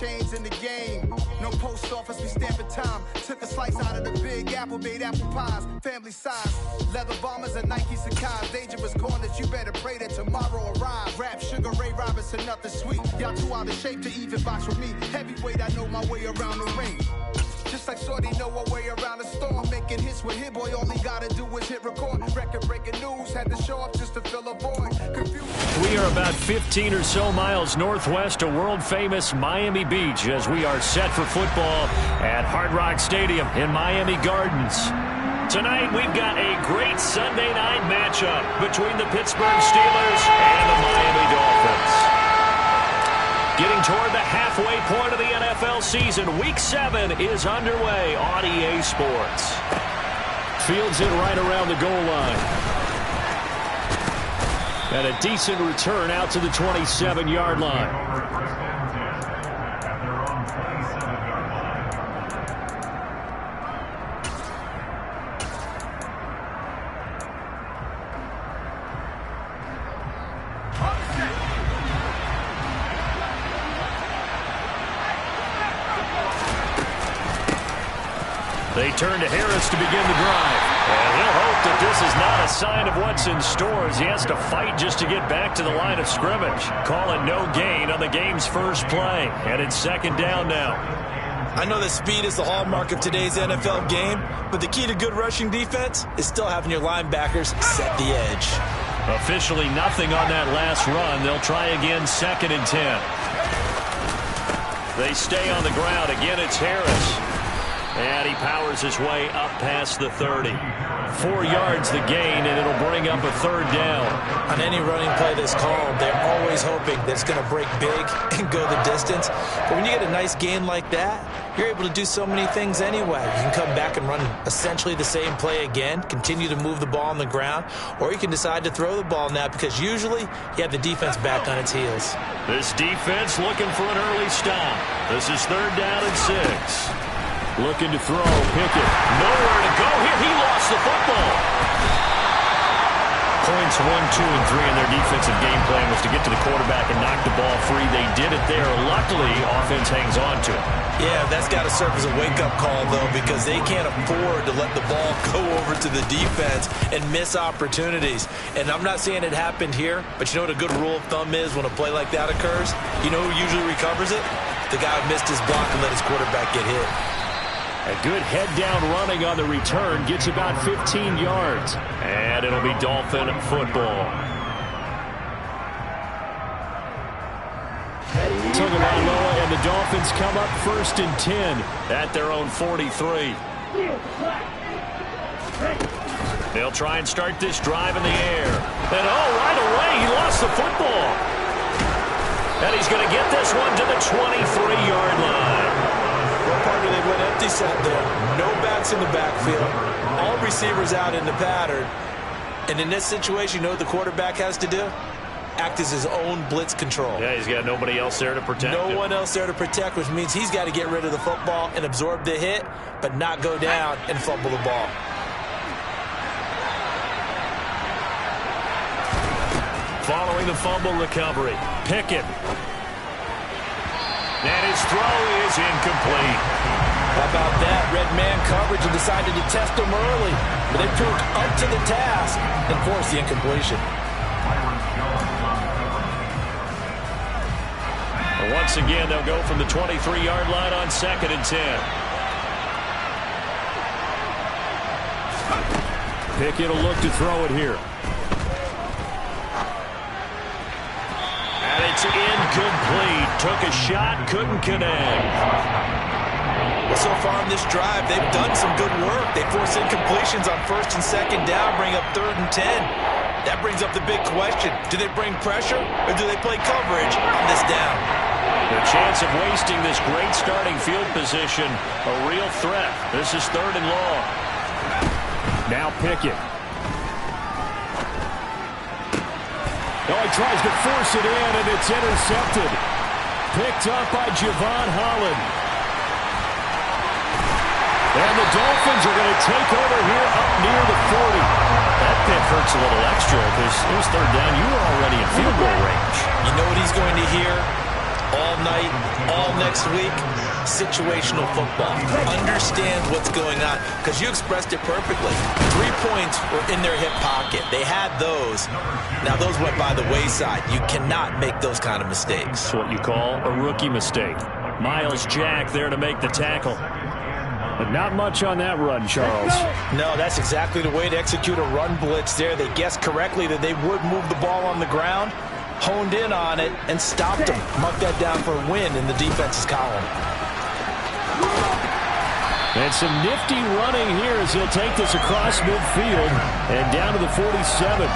change in the game. No post office, we stamping time. Took a slice out of the big apple, made apple pies. Family size, leather bombers and Nike Sacai's. Dangerous corners, you better pray that tomorrow arrives. Rap, Sugar Ray Robinson, nothing sweet. Y'all too out of shape to even box with me. Heavyweight, I know my way around the ring. Just like Shorty know her way around the storm. Making hits with Hit Boy, all he gotta do is hit record. Record-breaking news, had to show up just to fill a void. We are about 15 or so miles northwest of world-famous Miami Beach as we are set for football at Hard Rock Stadium in Miami Gardens. Tonight, we've got a great Sunday night matchup between the Pittsburgh Steelers and the Miami Dolphins. Getting toward the halfway point of the NFL season, Week 7 is underway on EA Sports. Fields it right around the goal line. And a decent return out to the 27-yard line. They turn to Harris to begin the drive. And he'll hope that this is not a sign of what's in store as he has to fight just to get back to the line of scrimmage. Call it no gain on the game's first play. And it's second down now. I know that speed is the hallmark of today's NFL game, but the key to good rushing defense is still having your linebackers set the edge. Officially nothing on that last run. They'll try again, 2nd and 10. They stay on the ground. Again, it's Harris. And he powers his way up past the 30. 4 yards the gain, and it'll bring up a 3rd down. On any running play that's called, they're always hoping that it's going to break big and go the distance. But when you get a nice gain like that, you're able to do so many things anyway. You can come back and run essentially the same play again, continue to move the ball on the ground, or you can decide to throw the ball now because usually you have the defense back on its heels. This defense looking for an early stop. This is 3rd down and 6. Looking to throw, Pickett. Nowhere to go here. He lost the football. Points 1, 2, and 3 in their defensive game plan was to get to the quarterback and knock the ball free. They did it there. Luckily, offense hangs on to it. Yeah, that's got to serve as a wake-up call, though, because they can't afford to let the ball go over to the defense and miss opportunities. And I'm not saying it happened here, but you know what a good rule of thumb is when a play like that occurs? You know who usually recovers it? The guy who missed his block and let his quarterback get hit. A good head-down running on the return gets about 15 yards. And it'll be Dolphin football. Tagovailoa and the Dolphins come up 1st and 10 at their own 43. They'll try and start this drive in the air. And right away, he lost the football. And he's going to get this one to the 23-yard line. Well, partner, they went empty set there. No backs in the backfield. All receivers out in the pattern. And in this situation, you know what the quarterback has to do? Act as his own blitz control. Yeah, he's got nobody else there to protect him. No one else there to protect, which means he's got to get rid of the football and absorb the hit, but not go down and fumble the ball. Following the fumble recovery, Pickett. And his throw is incomplete. How about that? Red man coverage and decided to test him early. But they proved up to the task and forced the incompletion. And once again, they'll go from the 23-yard line on 2nd and 10. Pickett will look to throw it here. And it's incomplete. Took a shot, couldn't connect. Well, so far in this drive, they've done some good work. They force incompletions on 1st and 2nd down, bring up 3rd and 10. That brings up the big question. Do they bring pressure or do they play coverage on this down? The chance of wasting this great starting field position, a real threat. This is 3rd and long. Now Pickett. Oh, he tries to force it in, and it's intercepted. Picked up by Javon Holland. And the Dolphins are going to take over here up near the 40. That pick hurts a little extra because it was 3rd down. You were already in field goal range. You know what he's going to hear? all night, all next week. Situational football. Understand what's going on, because you expressed it perfectly. 3 points were in their hip pocket. They had those. Now, those went by the wayside. You cannot make those kind of mistakes. That's what you call a rookie mistake. Miles Jack there to make the tackle. But not much on that run, Charles. No, that's exactly the way to execute a run blitz there. They guessed correctly that they would move the ball on the ground, honed in on it, and stopped them. Mark that down for a win in the defense's column. And some nifty running here as he'll take this across midfield and down to the 47.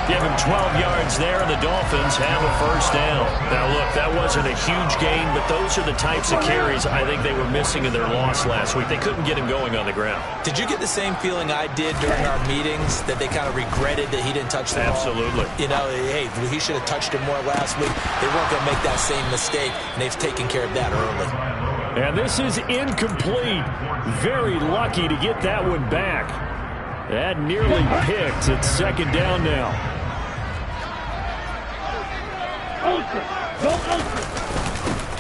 Give him 12 yards there, and the Dolphins have a first down. Now, look, that wasn't a huge gain, but those are the types of carries I think they were missing in their loss last week. They couldn't get him going on the ground. Did you get the same feeling I did during our meetings, that they kind of regretted that he didn't touch the ball? Absolutely. You know, hey, he should have touched it more last week. They weren't going to make that same mistake, and they've taken care of that early. And this is incomplete. Very lucky to get that one back. That nearly picked. It's second down now.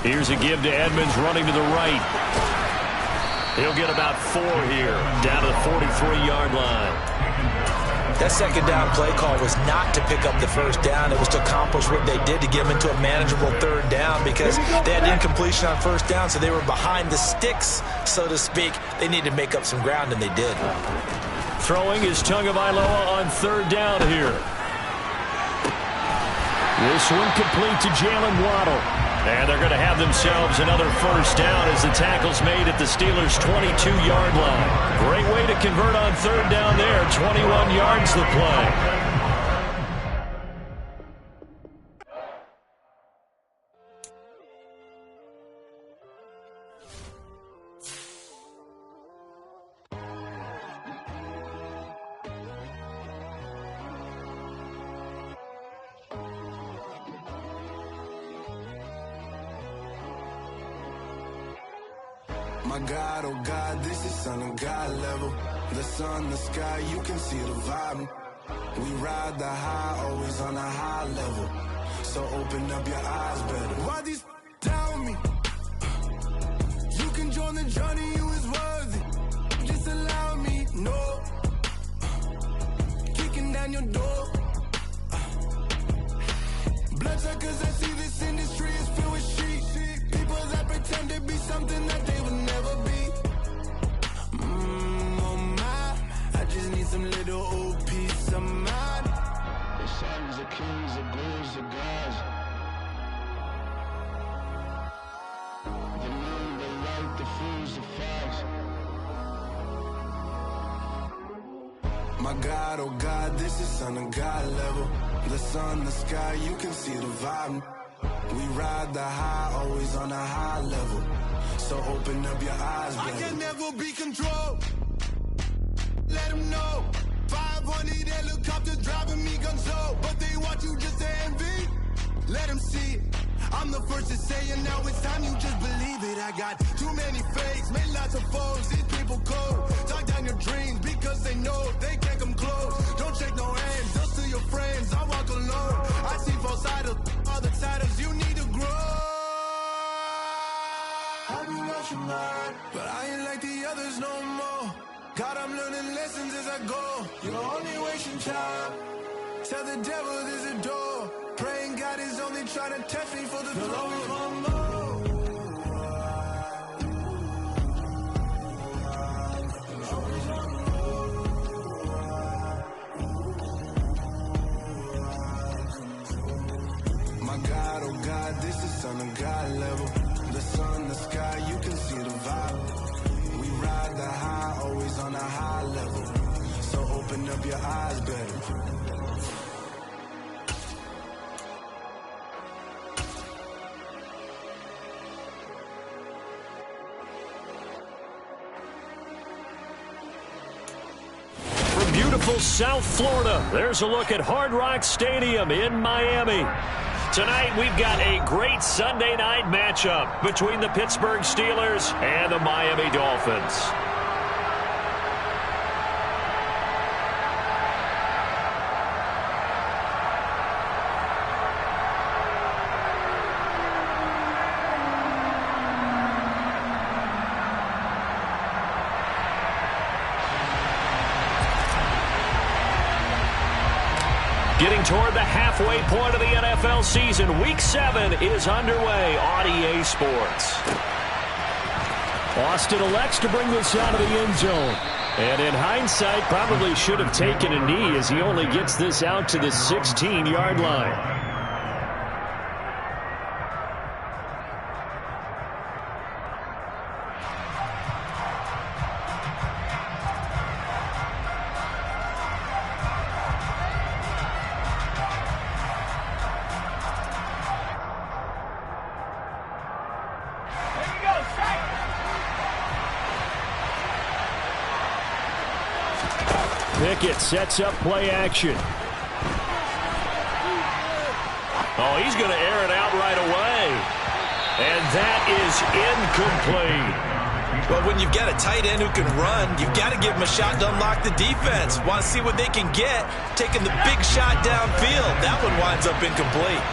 Here's a give to Edmonds running to the right. He'll get about 4 here, down to the 43-yard line. That second down play call was not to pick up the first down. It was to accomplish what they did, to get them into a manageable third down, because they had incompletion on first down, so they were behind the sticks, so to speak. They needed to make up some ground, and they did. Throwing is Tagovailoa on third down here. This one complete to Jalen Waddle. And they're going to have themselves another first down as the tackle's made at the Steelers' 22-yard line. Great way to convert on third down there. 21 yards the play. My God, oh God, this is Son of God level. The sun, the sky, you can see the vibe. We ride the high, always on a high level. So open up your eyes better. Why these tell me? You can join the journey, you is worthy. Just allow me, no. Kicking down your door. Bloodsuckers, I see this industry is filled with sheep. People that pretend to be something that they would never be. Oh my, I just need some little old peace of mind. The sons of kings, the bulls, the gods. The moon, the light, the fools, the facts. My God, oh God, this is Son of God level. The sun, the sky, you can see the vibe. We ride the high, always on a high level. So open up your eyes, baby. I can never be controlled. Let them know. 500 helicopters driving me gunso, but they want you just to envy. Let them see it. I'm the first to say it, now it's time you just believe it. I got too many fakes, made lots of foes. These people cold. Talk down your dreams because they know they can't come close. Don't shake no hands, just to your friends. I walk alone. I see false idols, other titles. You need to grow. I be watching mine, but I ain't like the others no more. God, I'm learning lessons as I go. You're only wasting time. Tell the devil there's a door. Praying God is only trying to test me for the throne. My God, oh God, this is Son of God level. The sun, the sky, you can see the vibe. We ride the high, always on a high level. So open up your eyes better. Beautiful South Florida. There's a look at Hard Rock Stadium in Miami. Tonight, we've got a great Sunday night matchup between the Pittsburgh Steelers and the Miami Dolphins. Getting toward the halfway point of the NFL season. Week 7 is underway on EA Sports. Austin elects to bring this out of the end zone. And in hindsight, probably should have taken a knee as he only gets this out to the 16-yard line. Pickett sets up play action. Oh, he's going to air it out right away. And that is incomplete. Well, when you've got a tight end who can run, you've got to give him a shot to unlock the defense. Want to see what they can get, taking the big shot downfield. That one winds up incomplete.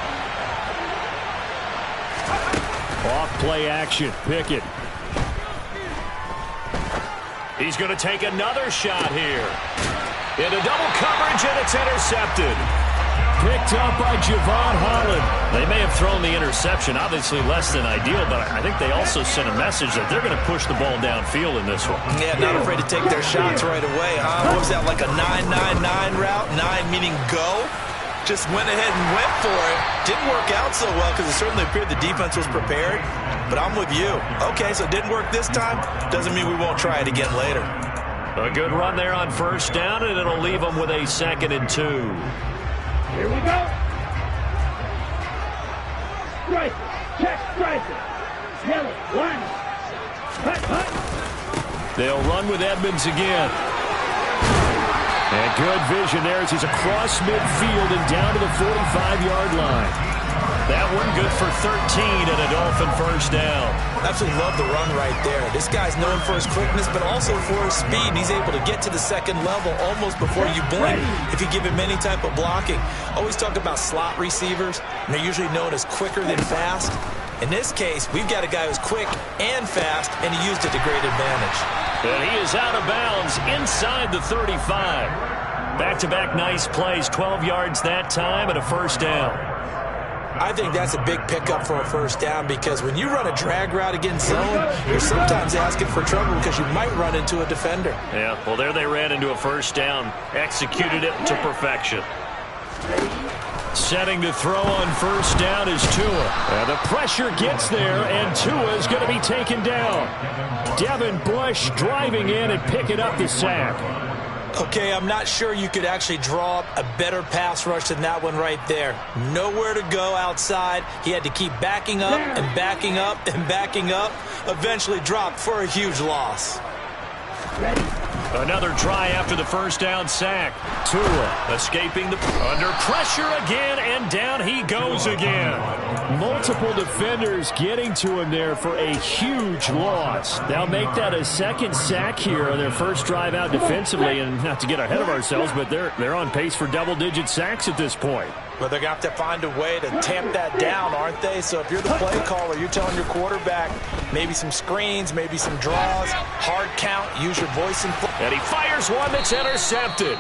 Off play action, Pickett. He's going to take another shot here. Into double coverage, and it's intercepted. Picked up by Javon Holland. They may have thrown the interception, obviously less than ideal, but I think they also sent a message that they're going to push the ball downfield in this one. Yeah, not afraid to take their shots right away. What was that, like a 9-9-9 route? 9 meaning go? Just went ahead and went for it. Didn't work out so well because it certainly appeared the defense was prepared. But I'm with you. Okay, so it didn't work this time. Doesn't mean we won't try it again later. A good run there on first down, and it'll leave them with a 2nd and 2. Here we go. Strike. Check striker. Yellow. One. Cut. They'll run with Edmonds again. And good vision there as he's across midfield and down to the 45-yard line. That one good for 13 and a Dolphin first down. Absolutely love the run right there. This guy's known for his quickness, but also for his speed. And he's able to get to the 2nd level almost before you blink if you give him any type of blocking. Always talk about slot receivers, and they're usually known as quicker than fast. In this case, we've got a guy who's quick and fast, and he used it to great advantage. And he is out of bounds inside the 35. Back-to-back nice plays, 12 yards that time and a first down. I think that's a big pickup for a first down because when you run a drag route against zone, you're sometimes asking for trouble because you might run into a defender. Yeah, well, there they ran into a first down, executed it to perfection. Setting to throw on first down is Tua. And the pressure gets there, and Tua is going to be taken down. Devin Bush driving in and picking up the sack. Okay, I'm not sure you could actually draw up a better pass rush than that one right there. Nowhere to go outside. He had to keep backing up and backing up and backing up. Eventually dropped for a huge loss. Another try after the first down sack. Tua escaping under pressure again, and down he goes again. Multiple defenders getting to him there for a huge loss. They'll make that a 2nd sack here on their first drive out defensively, and not to get ahead of ourselves, but they're on pace for double-digit sacks at this point. Well, they're going to have to find a way to tamp that down, aren't they? So if you're the play caller, you're telling your quarterback maybe some screens, maybe some draws, hard count, use your voice and play. And he fires one that's intercepted.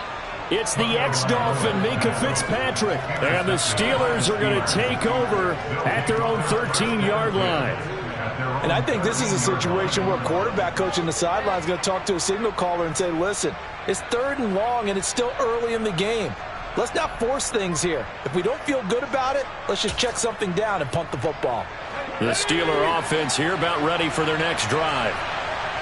It's the ex-Dolphin, Minka Fitzpatrick. And the Steelers are going to take over at their own 13-yard line. And I think this is a situation where a quarterback coach in the sideline is going to talk to a signal caller and say, listen, it's 3rd and long, and it's still early in the game. Let's not force things here. If we don't feel good about it, let's just check something down and punt the football. The Steeler offense here about ready for their next drive.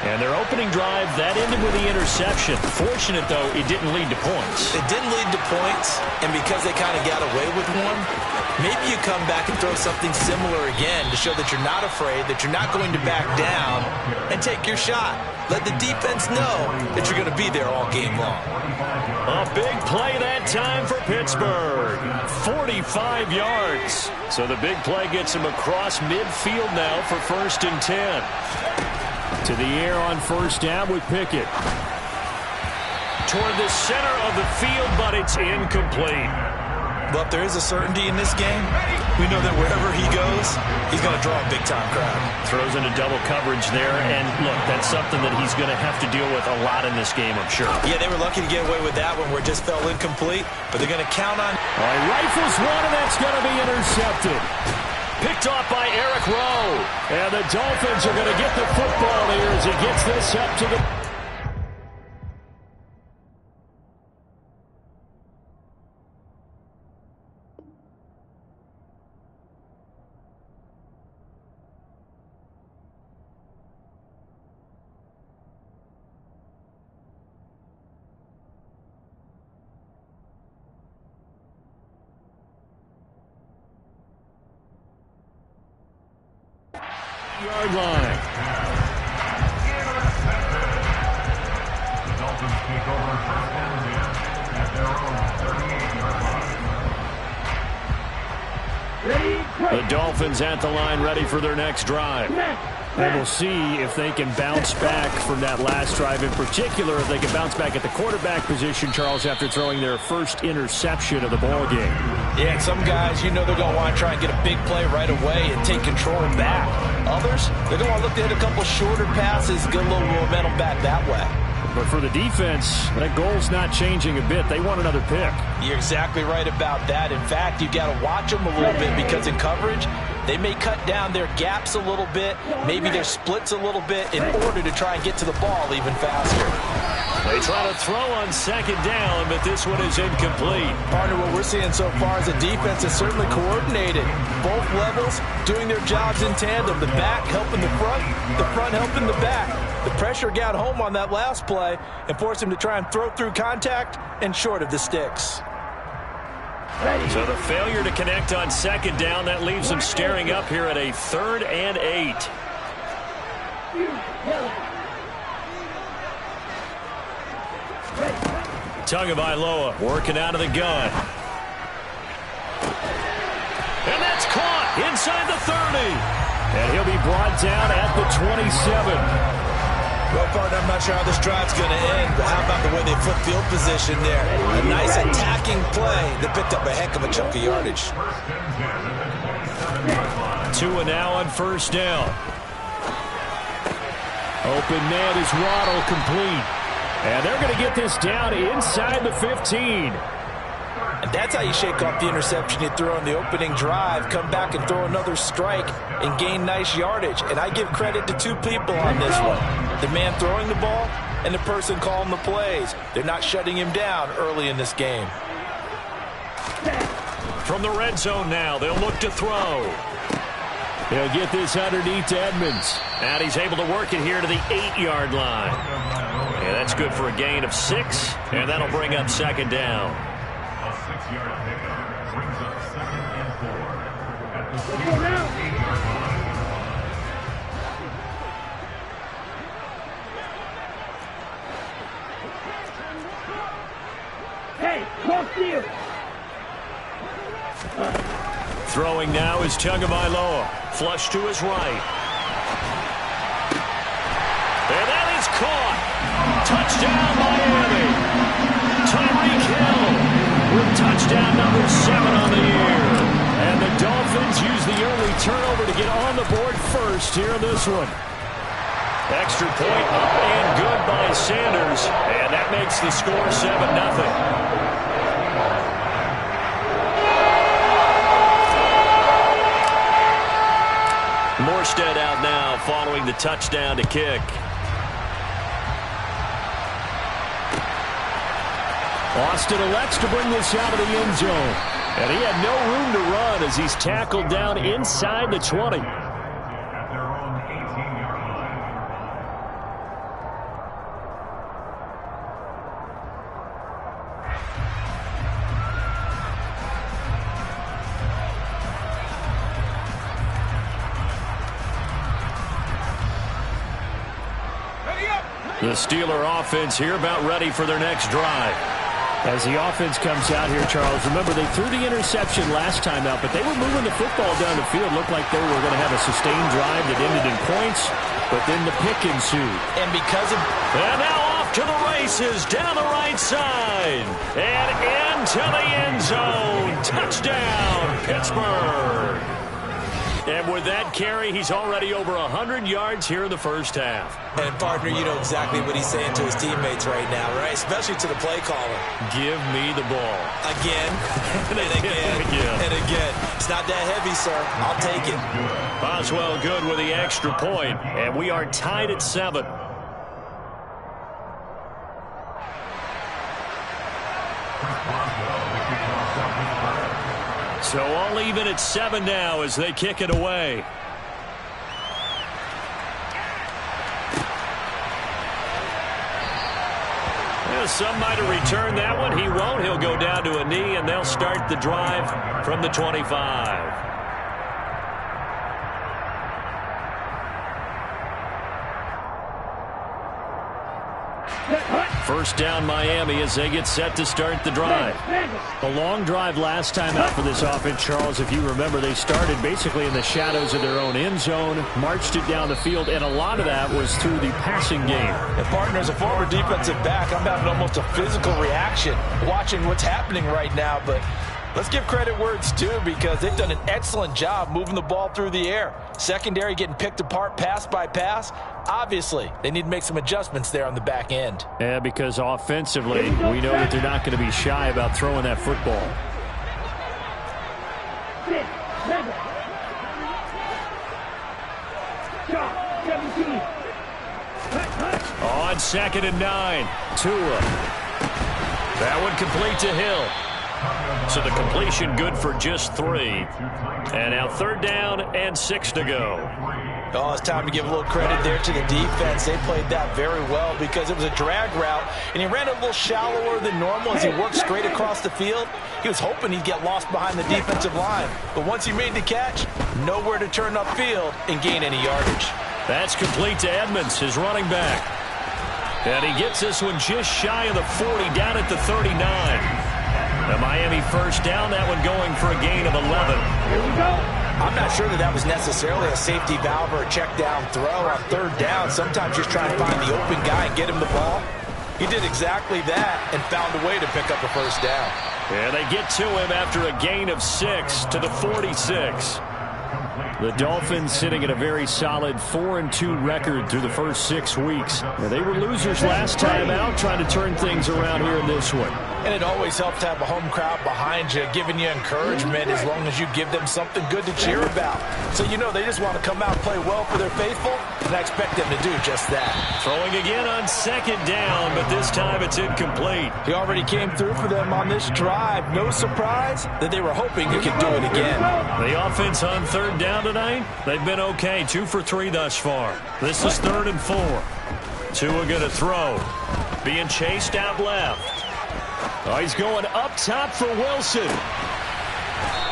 And their opening drive, that ended with the interception. Fortunate, though, it didn't lead to points. It didn't lead to points, and because they kind of got away with one, maybe you come back and throw something similar again to show that you're not afraid, that you're not going to back down, and take your shot. Let the defense know that you're going to be there all game long. A big play that time for Pittsburgh. 45 yards. So the big play gets him across midfield now for 1st and 10. To the air on first down with Pickett. Toward the center of the field, but it's incomplete. But there is a certainty in this game. We know that wherever he goes, he's going to draw a big-time crowd. Throws into double coverage there, and look, that's something that he's going to have to deal with a lot in this game, I'm sure. Yeah, they were lucky to get away with that one where it just fell incomplete, but they're going to count on Well, he rifles one, and that's going to be intercepted. Picked off by Eric Rowe. And the Dolphins are going to get the football here as he gets this up to the... yard line. The Dolphins take over first and 10 at their own 38-yard line. The Dolphins at the line, ready for their next drive. And we'll see if they can bounce back from that last drive. In particular, if they can bounce back at the quarterback position, Charles, after throwing their first interception of the ball game. Yeah, and some guys, you know they're going to want to try and get a big play right away and take control back. Others, they're going to want to look to hit a couple shorter passes, get a little momentum back that way. But for the defense, that goal's not changing a bit. They want another pick. You're exactly right about that. In fact, you've got to watch them a little bit because in coverage, they may cut down their gaps a little bit, maybe their splits a little bit in order to try and get to the ball even faster. They try to throw on second down, but this one is incomplete. Partner, what we're seeing so far is a defense that's certainly coordinated. Both levels doing their jobs in tandem. The back helping the front helping the back. The pressure got home on that last play and forced him to try and throw through contact and short of the sticks. So the failure to connect on second down, that leaves them staring up here at a 3rd and 8. Tagovailoa working out of the gun. And that's caught inside the 30. And he'll be brought down at the 27. Well, partner, I'm not sure how this drive's going to end, but how about the way they flip field position there? A nice attacking play that picked up a heck of a chunk of yardage. Tua now on first down. Open man is Waddle, complete. And they're going to get this down inside the 15. And that's how you shake off the interception you threw on the opening drive, come back and throw another strike and gain nice yardage. And I give credit to two people on this one. The man throwing the ball and the person calling the plays. They're not shutting him down early in this game. From the red zone now, they'll look to throw. They'll get this underneath to Edmonds. And he's able to work it here to the 8-yard line. Yeah, that's good for a gain of 6, and that'll bring up second down. A 6-yard pickup brings up 2nd and 4 at the 8-yard line. Hey, close to you. Throwing now is Tagovailoa. Flush to his right. And that is caught. Touchdown, Miami. Tyreek Hill with touchdown number 7 on the year. And the Dolphins use the early turnover to get on the board first here in this one. Extra point up and good by Sanders. And that makes the score 7-0. Morstead out now following the touchdown to kick. Austin elects to bring this out of the end zone. And he had no room to run as he's tackled down inside the 20. At their own 18-yard line. The Steeler offense here about ready for their next drive. As the offense comes out here, Charles, remember they threw the interception last time out, but they were moving the football down the field. Looked like they were going to have a sustained drive that ended in points, but then the pick ensued. And because of... And now off to the races, down the right side, and into the end zone. Touchdown, Pittsburgh. And with that carry, he's already over 100 yards here in the first half. And, partner, you know exactly what he's saying to his teammates right now, right? Especially to the play caller. Give me the ball. Again, and again, and again. It's not that heavy, sir. I'll take it. Boswell good with the extra point, and we are tied at 7. So all even at 7 now as they kick it away. Well, some might have returned that one. He won't. He'll go down to a knee, and they'll start the drive from the 25. First down Miami as they get set to start the drive. A long drive last time out for this offense, Charles. If you remember, they started basically in the shadows of their own end zone, marched it down the field, and a lot of that was through the passing game. And, partner, as a former defensive back, I'm having almost a physical reaction watching what's happening right now. But let's give credit where it's due because they've done an excellent job moving the ball through the air. Secondary getting picked apart pass by pass. Obviously, they need to make some adjustments there on the back end. Yeah, because offensively, we know that they're not going to be shy about throwing that football. On 2nd and 9, Tua. That one complete to Hill. So the completion good for just 3. And now 3rd down and 6 to go. Oh, it's time to give a little credit there to the defense. They played that very well because it was a drag route, and he ran a little shallower than normal as he worked straight across the field. He was hoping he'd get lost behind the defensive line. But once he made the catch, nowhere to turn upfield and gain any yardage. That's complete to Edmonds, his running back. And he gets this one just shy of the 40, down at the 39. The Miami first down, that one going for a gain of 11. Here we go. I'm not sure that was necessarily a safety valve or a check down throw on 3rd down. Sometimes just try and find the open guy and get him the ball. He did exactly that and found a way to pick up a first down. And they get to him after a gain of 6 to the 46. The Dolphins sitting at a very solid 4-2 record through the first 6 weeks. Now, they were losers last time out, trying to turn things around here in this one. And it always helps to have a home crowd behind you, giving you encouragement as long as you give them something good to cheer about. So you know they just want to come out and play well for their faithful, and I expect them to do just that. Throwing again on 2nd down, but this time it's incomplete. He already came through for them on this drive. No surprise that they were hoping he could do it again. The offense on 3rd down tonight, they've been okay. 2 for 3 thus far. This is 3rd and 4. Tua going to throw. Being chased out left. Oh, he's going up top for Wilson.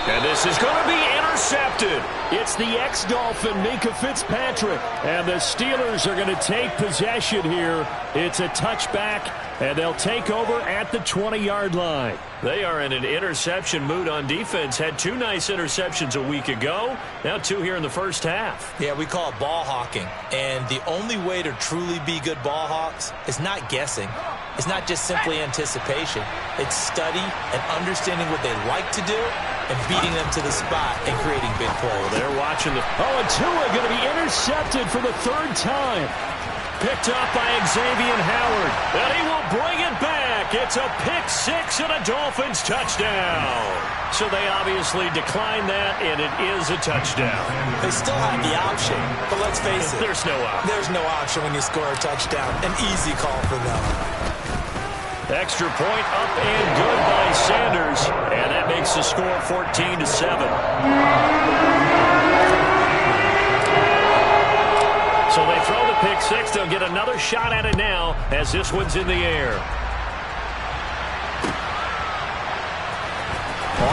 And this is going to be intercepted. It's the ex-Dolphin, Minkah Fitzpatrick. And the Steelers are going to take possession here. It's a touchback, and they'll take over at the 20-yard line. They are in an interception mood on defense. Had 2 nice interceptions a week ago. Now 2 here in the first half. Yeah, we call it ball hawking. And the only way to truly be good ball hawks is not guessing. It's not just simply anticipation. It's study and understanding what they like to do and beating them to the spot and creating big plays. Well, they're watching the... Oh, and Tua going to be intercepted for the 3rd time. Picked up by Xavier Howard. And he will bring it back. It's a pick 6 and a Dolphins touchdown. So they obviously declined that, and it is a touchdown. They still have the option, but let's face it. There's no option. There's no option when you score a touchdown. An easy call for them. Extra point up and good by Sanders. And that makes the score 14-7. So they throw the pick 6. They'll get another shot at it now as this one's in the air.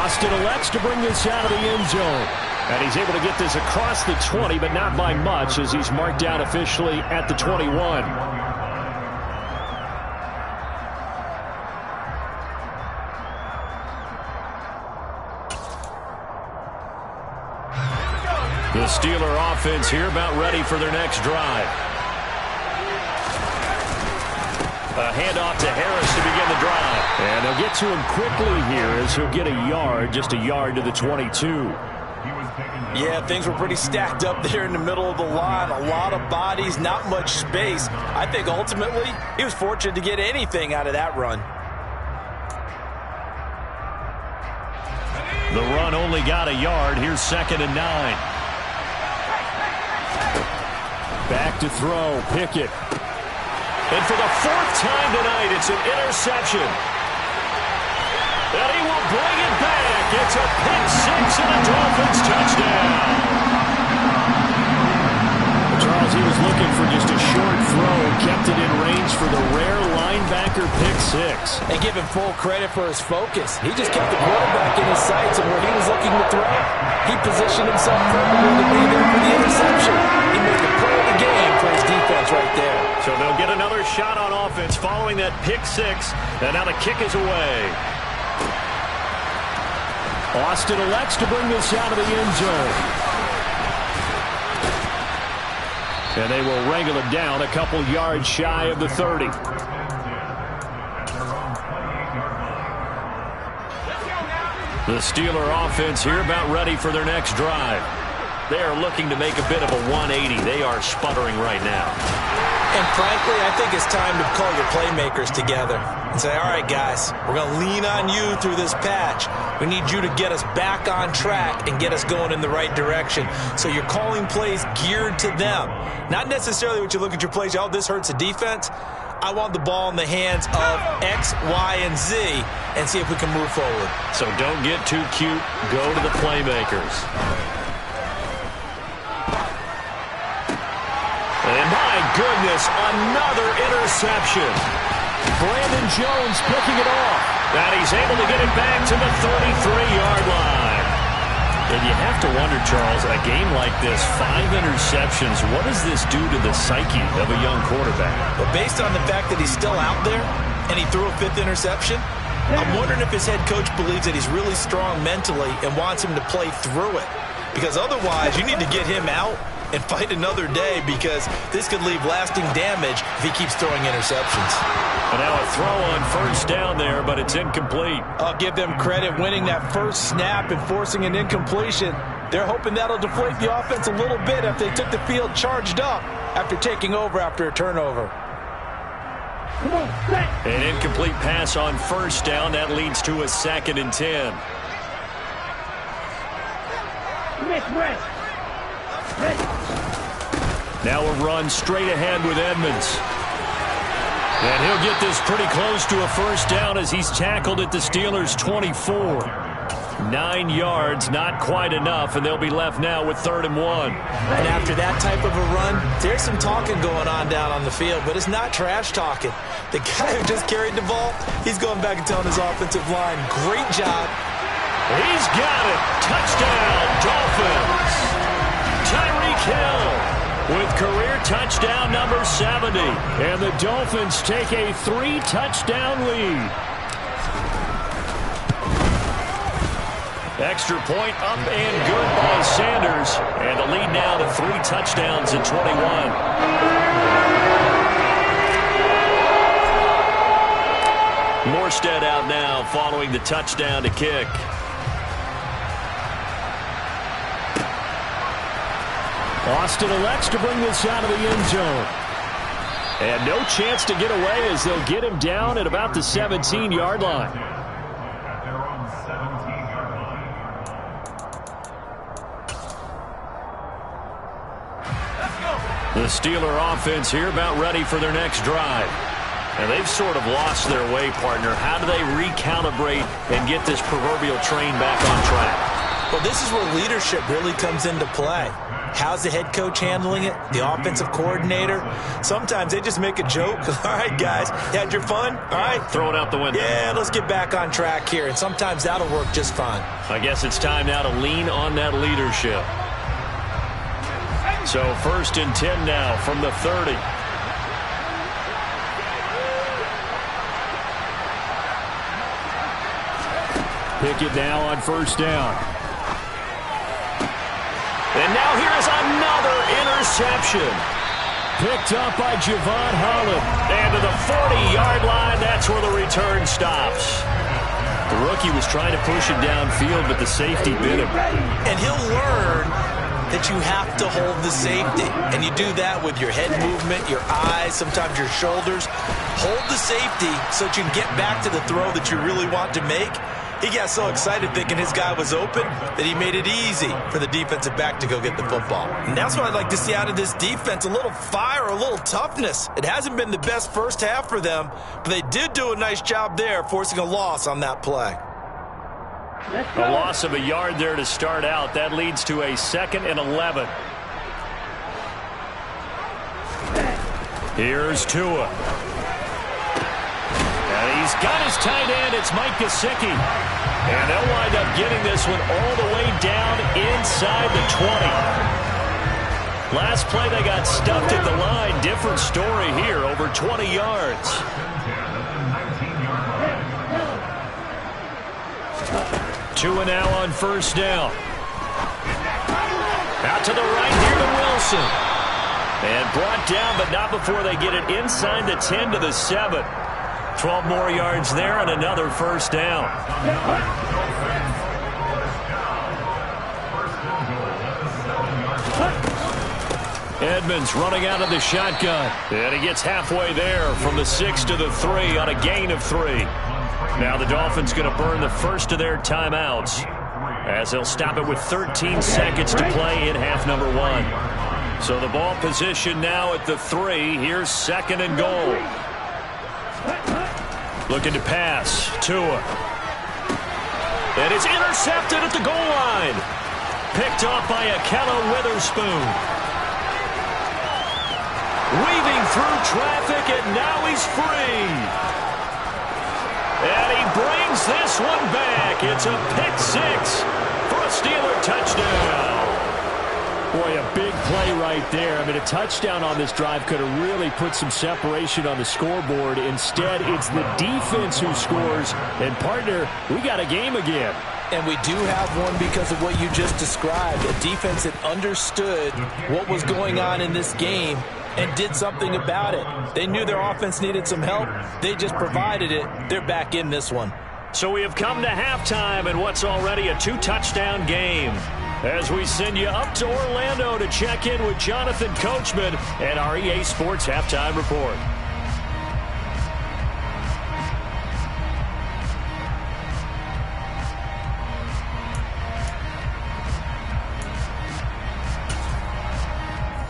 Austin elects to bring this out of the end zone. And he's able to get this across the 20, but not by much as he's marked down officially at the 21. The Steeler offense here about ready for their next drive. A handoff to Harris to begin the drive. And they'll get to him quickly here as he'll get a yard, just a yard to the 22. Yeah, things were pretty stacked up there in the middle of the line. A lot of bodies, not much space. I think ultimately he was fortunate to get anything out of that run. The run only got a yard. Here's 2nd and 9. Back to throw. Pickett. And for the 4th time tonight, it's an interception. And he will bring it back. It's a pick six and a Dolphins touchdown. Charles, he was looking for just a short throw and kept it in range for the rare linebacker pick six. And give him full credit for his focus. He just kept the quarterback in his sights, and where he was looking to throw, he positioned himself perfectly to be there for the interception. He made the play of the game for his defense right there. So they'll get another shot on offense following that pick six, and now the kick is away. Austin elects to bring this out of the end zone. And they will wrangle it down a couple yards shy of the 30. The Steeler offense here about ready for their next drive. They are looking to make a bit of a 180. They are sputtering right now. And frankly, I think it's time to call your playmakers together and say, all right, guys, we're going to lean on you through this patch. We need you to get us back on track and get us going in the right direction. So you're calling plays geared to them. Not necessarily what you look at your plays, oh, this hurts the defense. I want the ball in the hands of X, Y, and Z and see if we can move forward. So don't get too cute. Go to the playmakers. And my goodness, another interception. Brandon Jones picking it off. And he's able to get it back to the 33-yard line. And you have to wonder, Charles, a game like this, 5 interceptions, what does this do to the psyche of a young quarterback? Well, based on the fact that he's still out there and he threw a 5th interception, I'm wondering if his head coach believes that he's really strong mentally and wants him to play through it. Because otherwise, you need to get him out and fight another day, because this could leave lasting damage if he keeps throwing interceptions. And now a throw on first down there, but it's incomplete. I'll give them credit winning that first snap and forcing an incompletion. They're hoping that'll deflate the offense a little bit if they took the field charged up after taking over after a turnover. An incomplete pass on first down. That leads to a 2nd and 10. Now a run straight ahead with Edmonds. And he'll get this pretty close to a first down as he's tackled at the Steelers' 24. 9 yards, not quite enough, and they'll be left now with 3rd and 1. And after that type of a run, there's some talking going on down on the field, but it's not trash talking. The guy who just carried the ball, he's going back and telling his offensive line, great job. He's got it. Touchdown, Dolphins. Tyreek Hill with career touchdown number 70. And the Dolphins take a 3-touchdown lead. Extra point up and good by Sanders. And the lead now to 3 touchdowns at 21. Morstead out now following the touchdown to kick. Austin elects to bring this out of the end zone. And no chance to get away as they'll get him down at about the 17-yard line. At their own 17-yard line. The Steeler offense here about ready for their next drive. And they've sort of lost their way, partner. How do they recalibrate and get this proverbial train back on track? Well, this is where leadership really comes into play. How's the head coach handling it? The offensive coordinator? Sometimes they just make a joke. All right, guys, you had your fun? All right. Throw it out the window. Yeah, let's get back on track here. And sometimes that'll work just fine. I guess it's time now to lean on that leadership. So 1st and 10 now from the 30. Pickett now on first down. And now here is another interception. Picked up by Javon Holland. And to the 40-yard line, that's where the return stops. The rookie was trying to push it downfield, but the safety bit him. And he'll learn that you have to hold the safety. And you do that with your head movement, your eyes, sometimes your shoulders. Hold the safety so that you can get back to the throw that you really want to make. He got so excited thinking his guy was open that he made it easy for the defensive back to go get the football. And that's what I'd like to see out of this defense, a little fire, a little toughness. It hasn't been the best first half for them, but they did do a nice job there, forcing a loss on that play. A loss of a yard there to start out. That leads to a 2nd and 11. Here's Tua. And he's got his tight end. It's Mike Gesicki. And they'll wind up getting this one all the way down inside the 20. Last play they got stuffed at the line. Different story here, over 20 yards. Tua now on first down. Out to the right here to Wilson. And brought down, but not before they get it inside the 10 to the 7. 12 more yards there and another first down. Edmonds running out of the shotgun. And he gets halfway there from the 6 to the 3 on a gain of 3. Now the Dolphins going to burn the first of their timeouts as they'll stop it with 13 seconds to play in half number 1. So the ball position now at the 3. Here's 2nd and goal. Looking to pass. Tua. And it's intercepted at the goal line. Picked off by Akello Witherspoon. Weaving through traffic, and now he's free. And he brings this one back. It's a pick 6 for a Steeler touchdown. Boy, a big play right there. I mean, a touchdown on this drive could have really put some separation on the scoreboard. Instead, it's the defense who scores. And, partner, we got a game again. And we do have one because of what you just described. A defense that understood what was going on in this game and did something about it. They knew their offense needed some help. They just provided it. They're back in this one. So we have come to halftime in what's already a 2-touchdown game. As we send you up to Orlando to check in with Jonathan Coachman and our EA Sports Halftime Report.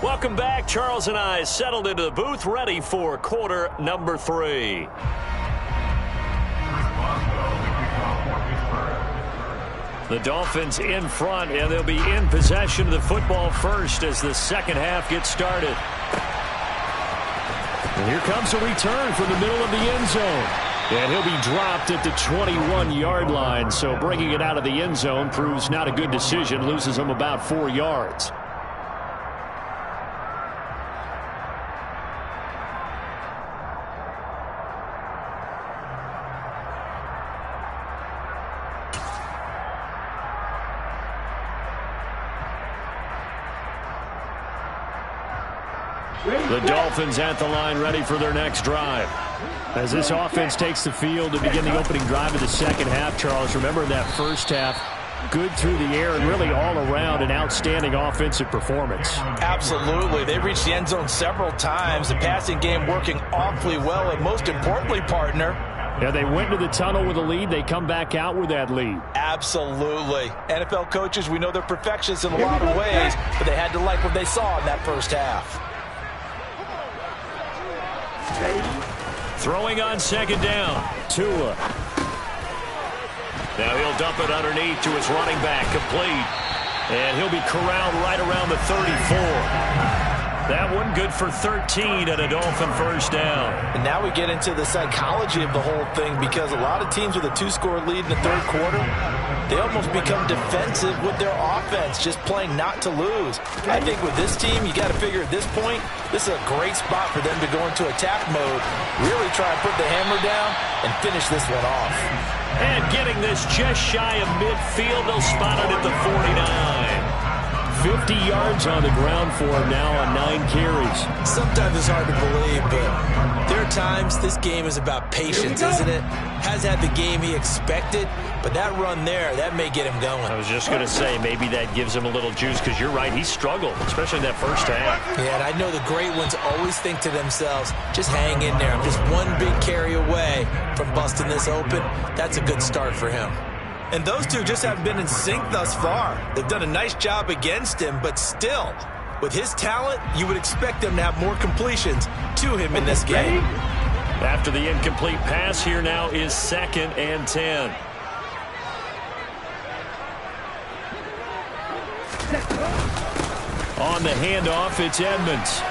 Welcome back. Charles and I settled into the booth, ready for quarter number 3. The Dolphins in front, and they'll be in possession of the football first as the second half gets started. And here comes a return from the middle of the end zone. And he'll be dropped at the 21-yard line, so bringing it out of the end zone proves not a good decision, loses him about 4 yards. The Dolphins at the line, ready for their next drive. As this offense takes the field to begin the opening drive of the second half, Charles, remember that first half, good through the air and really all around an outstanding offensive performance. Absolutely. They reached the end zone several times. The passing game working awfully well, and most importantly, partner, yeah, they went to the tunnel with a lead. They come back out with that lead. Absolutely. NFL coaches, we know they're perfectionists in a lot of ways, but they had to like what they saw in that first half. Throwing on second down. Tua. Now he'll dump it underneath to his running back. Complete. And he'll be corralled right around the 34. That one good for 13 and a Dolphin first down. And now we get into the psychology of the whole thing, because a lot of teams with a 2-score lead in the third quarter, they almost become defensive with their offense, just playing not to lose. I think with this team, you got to figure at this point, this is a great spot for them to go into attack mode, really try and put the hammer down and finish this one off. And getting this just shy of midfield, they'll spot it at the 49. 50 yards on the ground for him now on 9 carries. Sometimes it's hard to believe, but there are times this game is about patience, isn't it? Has had the game he expected, but that run there, that may get him going. I was just going to say, maybe that gives him a little juice, because you're right, he struggled, especially in that first half. Yeah, and I know the great ones always think to themselves, just hang in there. I'm just one big carry away from busting this open. That's a good start for him. And those two just haven't been in sync thus far. They've done a nice job against him, but still, with his talent, you would expect them to have more completions to him in this game. After the incomplete pass, here now is 2nd and 10. On the handoff, it's Edmonds.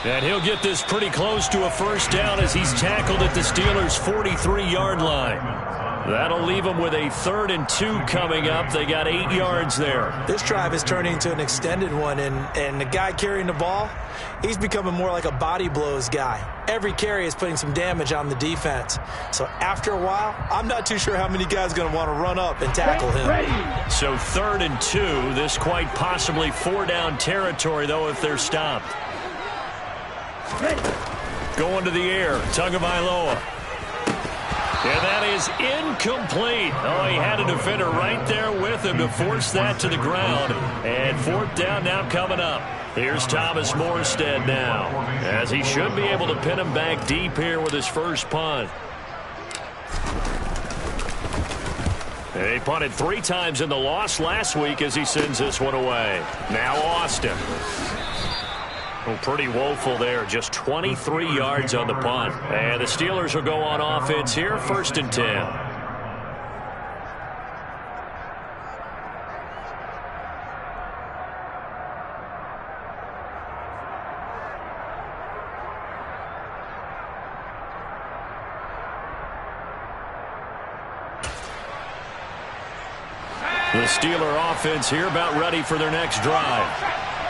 And he'll get this pretty close to a first down as he's tackled at the Steelers' 43-yard line. That'll leave them with a 3rd and 2 coming up. They got 8 yards there. This drive is turning into an extended one, and the guy carrying the ball, he's becoming more like a body blows guy. Every carry is putting some damage on the defense. So after a while, I'm not too sure how many guys are going to want to run up and tackle him. So 3rd and 2. This quite possibly 4-down territory, though, if they're stopped. Going to the air, Tagovailoa. And that is incomplete. Oh, he had a defender right there with him to force that to the ground. And 4th down now coming up. Here's Thomas Morstead now, as he should be able to pin him back deep here with his first punt. He punted 3 times in the loss last week as he sends this one away. Now Austin. Oh, pretty woeful there. Just 23 yards on the punt. And the Steelers will go on offense here, 1st and 10. The Steeler offense here about ready for their next drive.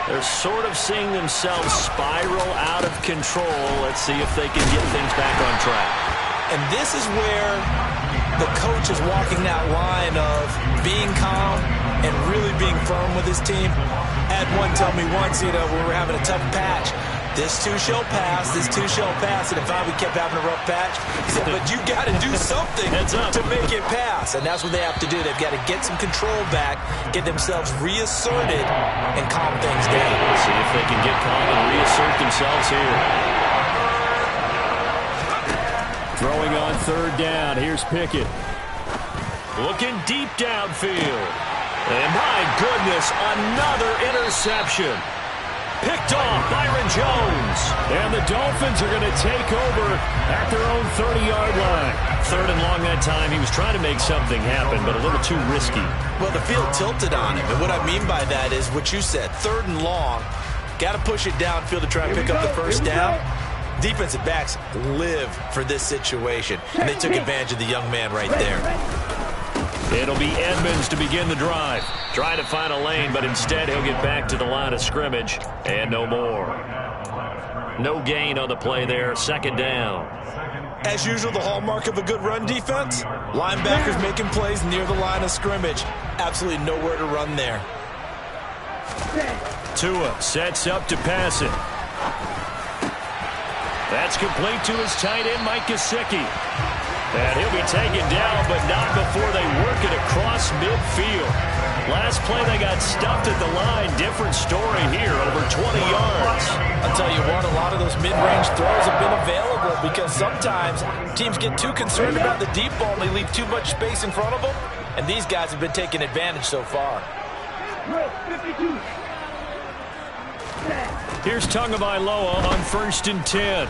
They're sort of seeing themselves spiral out of control. Let's see if they can get things back on track. And this is where the coach is walking that line of being calm and really being firm with his team. I had one tell me once, we were having a tough patch. This too shall pass, this too shall pass. And if we kept having a rough patch, he said, but you got to do something to make it pass. And that's what they have to do. They've got to get some control back, get themselves reasserted, and calm things down. See if they can get calm and reassert themselves here. Throwing on 3rd down. Here's Pickett. Looking deep downfield. And my goodness, another interception. Picked off Byron Jones. And the Dolphins are going to take over at their own 30-yard line. 3rd and long that time. He was trying to make something happen, but a little too risky. Well, the field tilted on him. And what I mean by that is what you said. 3rd and long. Got to push it downfield to try and pick up the first down. Defensive backs live for this situation. And they took advantage of the young man right there. It'll be Edmonds to begin the drive. Trying to find a lane, but instead he'll get back to the line of scrimmage. And no more. No gain on the play there. 2nd down. As usual, the hallmark of a good run defense. Linebackers making plays near the line of scrimmage. Absolutely nowhere to run there. Tua sets up to pass it. That's complete to his tight end, Mike Gesicki. And he'll be taken down, but not before they work it across midfield. Last play, they got stuffed at the line. Different story here, over 20 yards. I'll tell you what, a lot of those mid-range throws have been available because sometimes teams get too concerned about the deep ball and they leave too much space in front of them. And these guys have been taking advantage so far. Here's Tagovailoa on 1st and 10.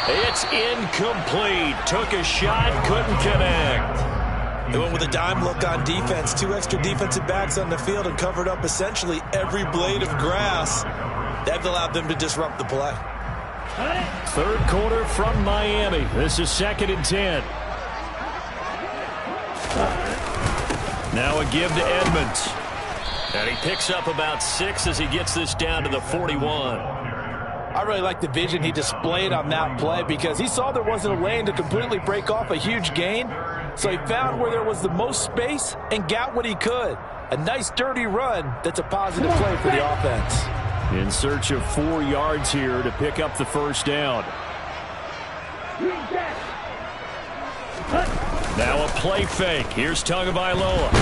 It's incomplete. Took a shot, couldn't connect. They went with a dime look on defense. 2 extra defensive backs on the field and covered up essentially every blade of grass. That allowed them to disrupt the play. 3rd quarter from Miami. This is 2nd and 10. Now a give to Edmonds. And he picks up about 6 as he gets this down to the 41. I really like the vision he displayed on that play because he saw there wasn't a lane to completely break off a huge gain. So he found where there was the most space and got what he could. A nice dirty run that's a positive play for the offense. In search of 4 yards here to pick up the first down. Now a play fake. Here's Tagovailoa.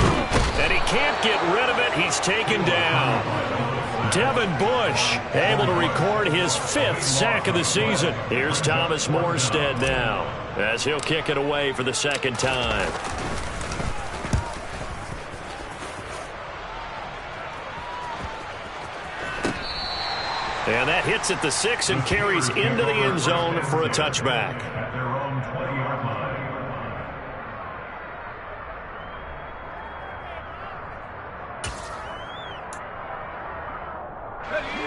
And he can't get rid of it. He's taken down. Devin Bush able to record his 5th sack of the season. Here's Thomas Morstead now as he'll kick it away for the 2nd time. And that hits at the 6 and carries into the end zone for a touchback. At their own 20-yard line.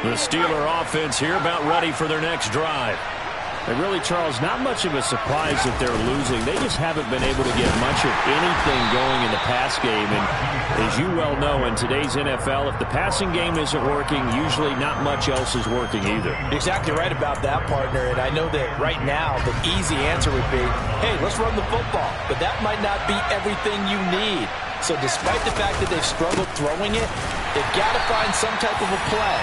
The Steeler offense here about ready for their next drive. And really, Charles, not much of a surprise that they're losing. They just haven't been able to get much of anything going in the pass game. And as you well know, in today's NFL, if the passing game isn't working, usually not much else is working either. Exactly right about that, partner. And I know that right now the easy answer would be, hey, let's run the football. But that might not be everything you need. So despite the fact that they've struggled throwing it, they've got to find some type of a play,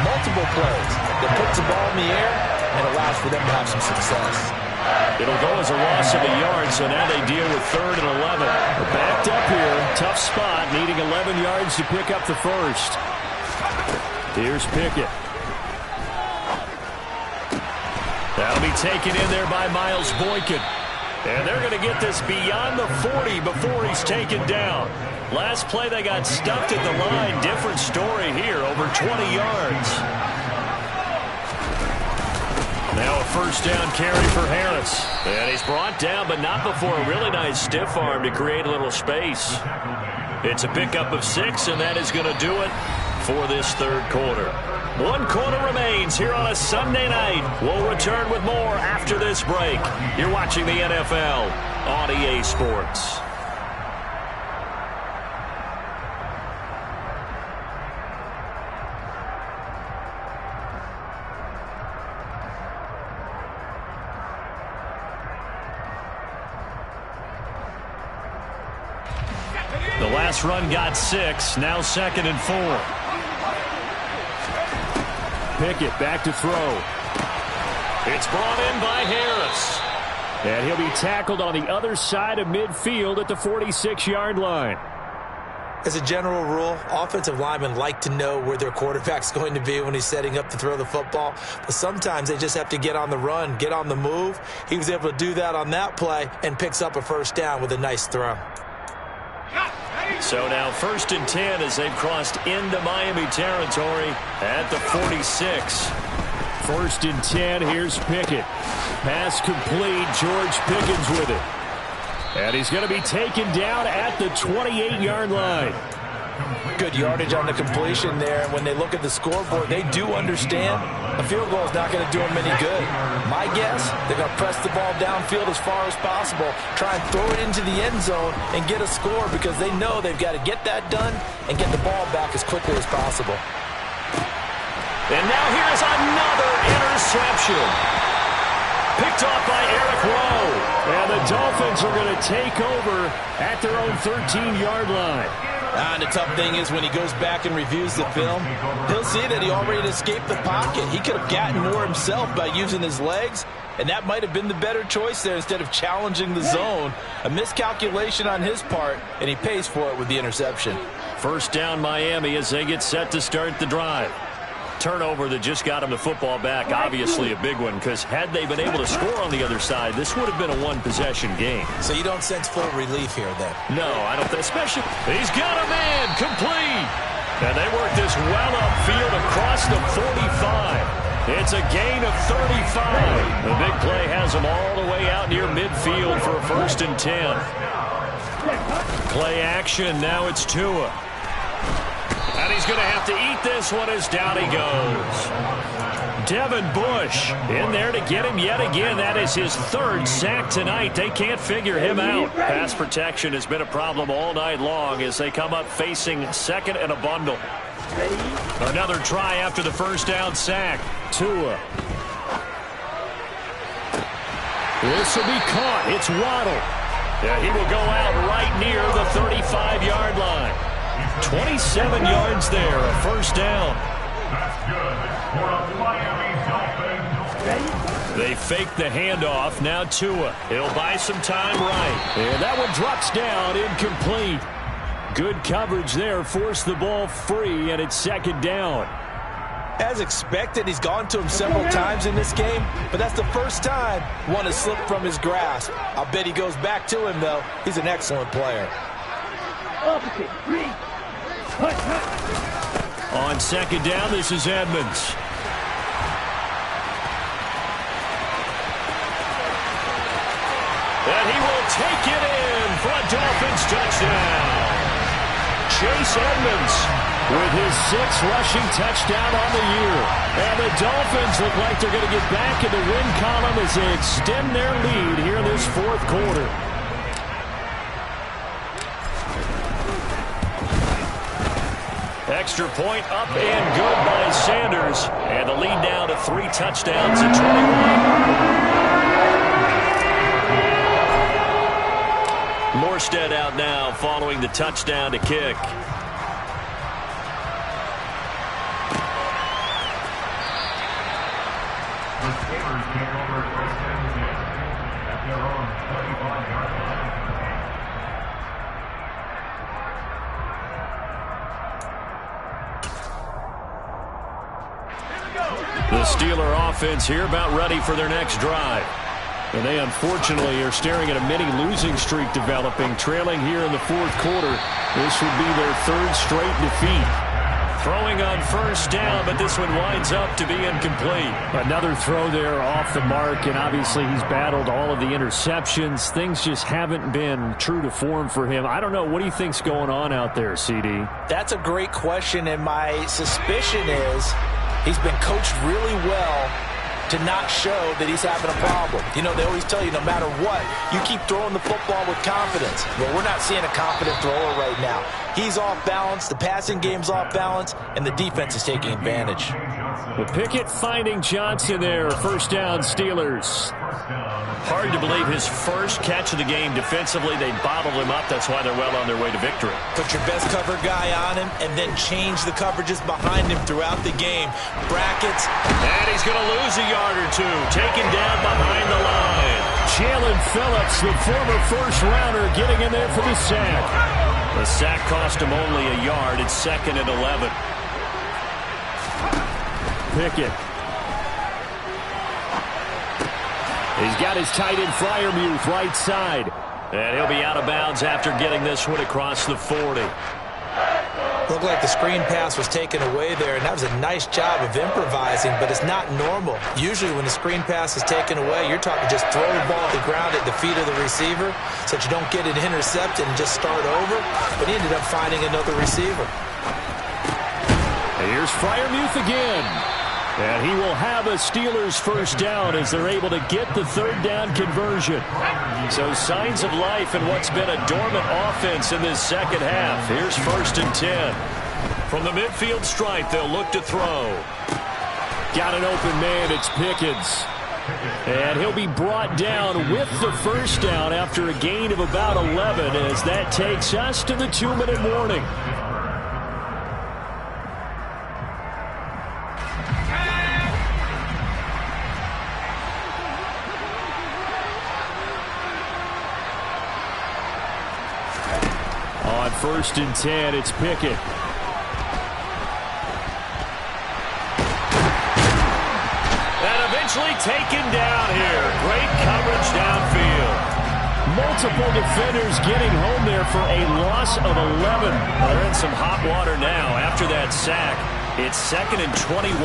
multiple plays, that puts the ball in the air and allows for them to have some success. It'll go as a loss of a yard, so now they deal with 3rd and 11. They're backed up here. Tough spot, needing 11 yards to pick up the first. Here's Pickett. That'll be taken in there by Miles Boykin. And they're going to get this beyond the 40 before he's taken down. Last play they got stuffed at the line. Different story here, over 20 yards. Now a first down carry for Harris. And he's brought down, but not before a really nice stiff arm to create a little space. It's a pickup of 6, and that is going to do it for this 3rd quarter. 1 quarter remains here on a Sunday night. We'll return with more after this break. You're watching the NFL on EA Sports. The last run got 6, now 2nd and 4. Pickett back to throw. It's brought in by Harris. And he'll be tackled on the other side of midfield at the 46-yard line. As a general rule, offensive linemen like to know where their quarterback's going to be when he's setting up to throw the football. But sometimes they just have to get on the run, get on the move. He was able to do that on that play and picks up a first down with a nice throw. So now 1st and 10 as they've crossed into Miami territory at the 46. 1st and 10, here's Pickett. Pass complete, George Pickens with it. And he's going to be taken down at the 28-yard line. Good yardage on the completion there. And when they look at the scoreboard, they do understand a field goal is not going to do them any good. My guess, they're going to press the ball downfield as far as possible, try and throw it into the end zone and get a score because they know they've got to get that done and get the ball back as quickly as possible. And now here's another interception. Picked off by Eric Rowe. And the Dolphins are going to take over at their own 13-yard line. And the tough thing is when he goes back and reviews the film, he'll see that he already escaped the pocket. He could have gotten more himself by using his legs, and that might have been the better choice there instead of challenging the zone. A miscalculation on his part, and he pays for it with the interception. First down Miami as they get set to start the drive. Turnover that just got him the football back, obviously a big one, because had they been able to score on the other side, this would have been a one-possession game. So you don't sense full relief here, then? No, I don't think, especially, he's got a man, complete. And they work this well upfield across the 45. It's a gain of 35. The big play has them all the way out near midfield for a 1st and 10. Play action, now it's Tua. And he's going to have to eat this one as down he goes. Devin Bush in there to get him yet again. That is his 3rd sack tonight. They can't figure him out. Pass protection has been a problem all night long as they come up facing 2nd and a bundle. Another try after the first down sack. Tua. This will be caught. It's Waddle. Yeah, he will go out right near the 35-yard line. 27 yards there, a first down. That's good for a Miami Dolphins. They fake the handoff. Now Tua. He'll buy some time right. And that one drops down, incomplete. Good coverage there. Forced the ball free, and it's second down. As expected, he's gone to him several times in this game, but that's the first time one has slipped from his grasp. I'll bet he goes back to him, though. He's an excellent player. On second down, this is Edmonds. And he will take it in for a Dolphins touchdown. Chase Edmonds with his 6th rushing touchdown on the year. And the Dolphins look like they're going to get back in the win column as they extend their lead here in this fourth quarter. Extra point up and good by Sanders. And the lead now to 3 touchdowns at 21. Morstead out now following the touchdown to kick. The Steelers take over first and 10 at their own 35-yard line. The Steeler offense here about ready for their next drive. And they unfortunately are staring at a mini losing streak developing, trailing here in the fourth quarter. This would be their 3rd straight defeat. Throwing on first down, but this one winds up to be incomplete. Another throw there off the mark, and obviously he's battled all of the interceptions. Things just haven't been true to form for him. I don't know. What do you think's going on out there, CD? That's a great question, and my suspicion is he's been coached really well to not show that he's having a problem. You know, they always tell you no matter what, you keep throwing the football with confidence. Well, we're not seeing a confident thrower right now. He's off balance, the passing game's off balance, and the defense is taking advantage. With Pickett finding Johnson there, first down Steelers. Hard to believe his first catch of the game defensively. They bottled him up. That's why they're well on their way to victory. Put your best cover guy on him and then change the coverages behind him throughout the game. Brackets. And he's going to lose a yard or two. Taken down behind the line. Jalen Phillips, the former first-rounder, getting in there for the sack. The sack cost him only a yard. It's 2nd and 11. Pickett. He's got his tight end Freiermuth right side. And he'll be out of bounds after getting this one across the 40. Looked like the screen pass was taken away there, and that was a nice job of improvising, but it's not normal. Usually when the screen pass is taken away, you're talking just throw the ball at the ground at the feet of the receiver so that you don't get it intercepted and just start over. But he ended up finding another receiver. Here's Freiermuth again. And he will have a Steelers first down as they're able to get the 3rd down conversion. So signs of life in what's been a dormant offense in this second half. Here's 1st and 10. From the midfield stripe, they'll look to throw. Got an open man. It's Pickens. And he'll be brought down with the first down after a gain of about 11 as that takes us to the 2-minute warning. On 1st and 10, it's Pickett. And eventually taken down here. Great coverage downfield. Multiple defenders getting home there for a loss of 11. They're in some hot water now after that sack. It's 2nd and 21.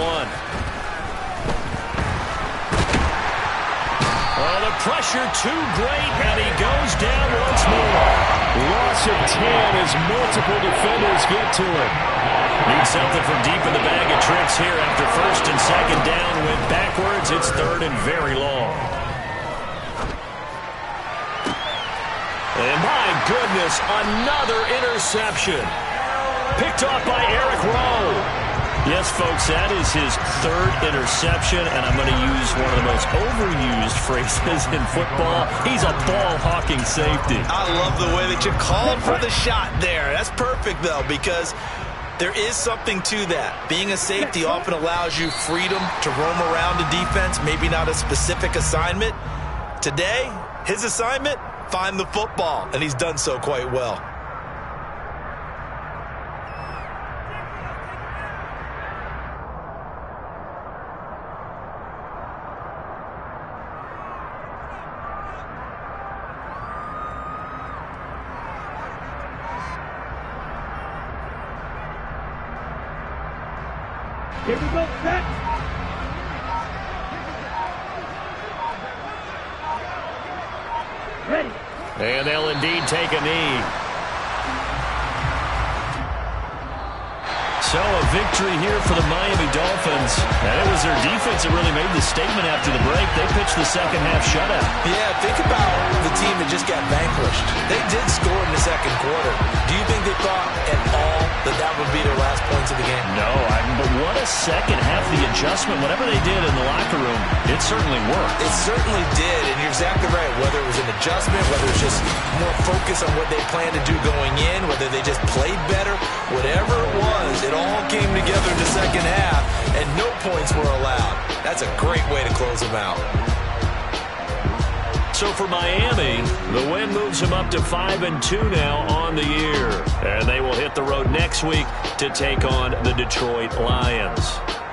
Oh, the pressure too great, and he goes down once more. Loss of 10 as multiple defenders get to him. Need something from deep in the bag of tricks here after 1st and 2nd down. Went backwards. It's 3rd and very long. And my goodness, another interception. Picked off by Eric Rowe. Yes, folks, that is his third interception, and I'm going to use one of the most overused phrases in football. He's a ball-hawking safety. I love the way that you called for the shot there. That's perfect, though, because there is something to that. Being a safety often allows you freedom to roam around a defense, maybe not a specific assignment. Today, his assignment, find the football, and he's done so quite well. Here we go, set. Ready. And they'll indeed take a knee. So a victory here for the Miami Dolphins. And it was their defense that really made the statement after the break. They pitched the second half shutout. Yeah, think about the team that just got vanquished. They did score in the second quarter. Do you think they thought at all that that would be their last points of the game? No, but what a second half. The adjustment, whatever they did in the locker room, it certainly worked. It certainly did, and you're exactly right. Whether it was an adjustment, whether it was just more focus on what they planned to do going in, whether they just played better, whatever it was, it all came together in the second half, and no points were allowed. That's a great way to close them out. So for Miami, the win moves them up to 5-2 now on the year. And they will hit the road next week to take on the Detroit Lions.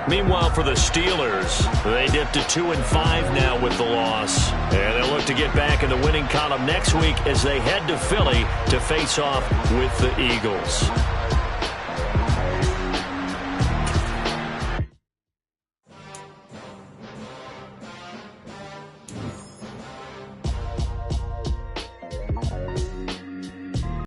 Meanwhile, for the Steelers, they dipped to 2-5 now with the loss. And they'll look to get back in the winning column next week as they head to Philly to face off with the Eagles.